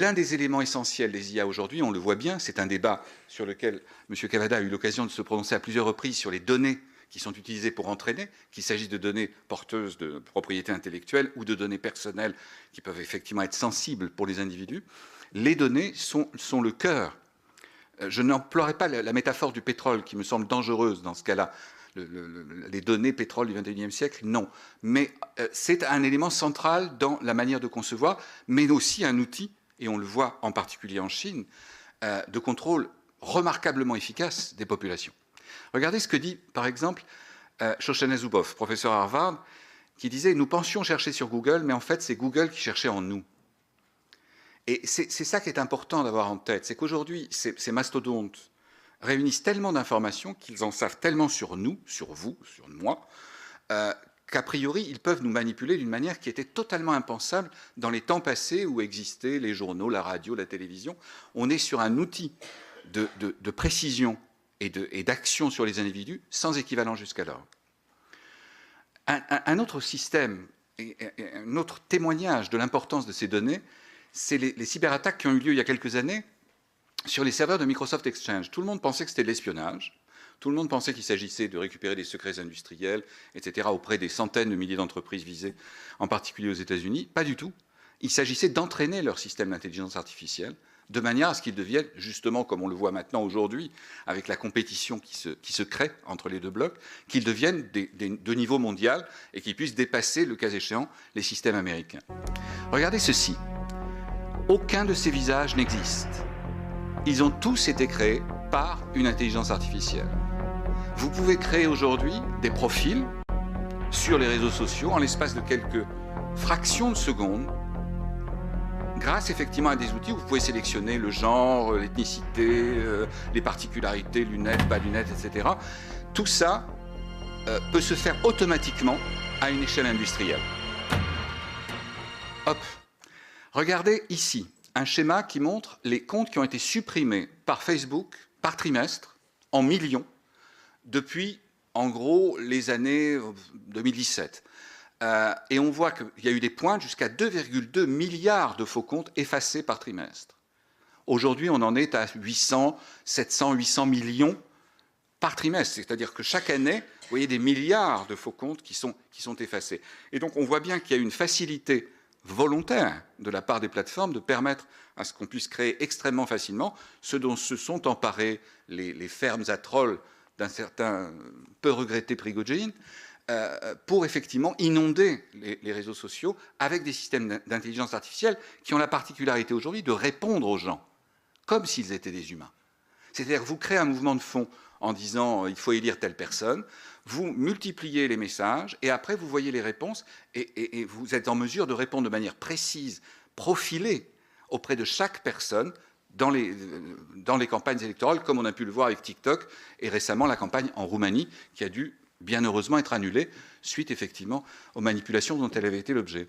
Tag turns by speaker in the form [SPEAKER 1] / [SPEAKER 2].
[SPEAKER 1] L'un des éléments essentiels des IA aujourd'hui, on le voit bien, c'est un débat sur lequel M. Cavada a eu l'occasion de se prononcer à plusieurs reprises sur les données qui sont utilisées pour entraîner, qu'il s'agisse de données porteuses de propriété intellectuelle ou de données personnelles qui peuvent effectivement être sensibles pour les individus. Les données sont le cœur. Je n'emploierai pas la métaphore du pétrole qui me semble dangereuse dans ce cas-là. Les données pétrole du XXIe siècle, non. Mais c'est un élément central dans la manière de concevoir, mais aussi un outil, et on le voit en particulier en Chine, de contrôle remarquablement efficace des populations. Regardez ce que dit, par exemple, Shoshana Zuboff, professeur à Harvard, qui disait « Nous pensions chercher sur Google, mais en fait, c'est Google qui cherchait en nous ». Et c'est ça qui est important d'avoir en tête, c'est qu'aujourd'hui, ces mastodontes réunissent tellement d'informations qu'ils en savent tellement sur nous, sur vous, sur moi, qu'a priori, ils peuvent nous manipuler d'une manière qui était totalement impensable dans les temps passés où existaient les journaux, la radio, la télévision. On est sur un outil de précision et d'action sur les individus sans équivalent jusqu'alors. Un autre système, un autre témoignage de l'importance de ces données, c'est les cyberattaques qui ont eu lieu il y a quelques années sur les serveurs de Microsoft Exchange. Tout le monde pensait que c'était de l'espionnage. Tout le monde pensait qu'il s'agissait de récupérer des secrets industriels, etc., auprès des centaines de milliers d'entreprises visées, en particulier aux États-Unis. Pas du tout. Il s'agissait d'entraîner leur système d'intelligence artificielle de manière à ce qu'ils deviennent, justement, comme on le voit maintenant aujourd'hui, avec la compétition qui se crée entre les deux blocs, qu'ils deviennent de niveau mondial et qu'ils puissent dépasser, le cas échéant, les systèmes américains. Regardez ceci. Aucun de ces visages n'existe. Ils ont tous été créés par une intelligence artificielle. Vous pouvez créer aujourd'hui des profils sur les réseaux sociaux en l'espace de quelques fractions de secondes, grâce effectivement à des outils où vous pouvez sélectionner le genre, l'ethnicité, les particularités, lunettes, pas lunettes, etc. Tout ça peut se faire automatiquement à une échelle industrielle. Hop. Regardez ici un schéma qui montre les comptes qui ont été supprimés par Facebook par trimestre, en millions, depuis, en gros, les années 2017. Et on voit qu'il y a eu des pointes jusqu'à 2,2 milliards de faux comptes effacés par trimestre. Aujourd'hui, on en est à 800, 700, 800 millions par trimestre. C'est-à-dire que chaque année, vous voyez des milliards de faux comptes qui sont effacés. Et donc, on voit bien qu'il y a une facilité volontaire de la part des plateformes de permettre à ce qu'on puisse créer extrêmement facilement ce dont se sont emparés les fermes à trolls d'un certain peu regretté Prigogine pour effectivement inonder les réseaux sociaux avec des systèmes d'intelligence artificielle qui ont la particularité aujourd'hui de répondre aux gens comme s'ils étaient des humains. C'est-à-dire que vous créez un mouvement de fond en disant il faut élire telle personne, vous multipliez les messages et après vous voyez les réponses et vous êtes en mesure de répondre de manière précise, profilée auprès de chaque personne dans les campagnes électorales, comme on a pu le voir avec TikTok et récemment la campagne en Roumanie qui a dû bien heureusement être annulée suite effectivement aux manipulations dont elle avait été l'objet.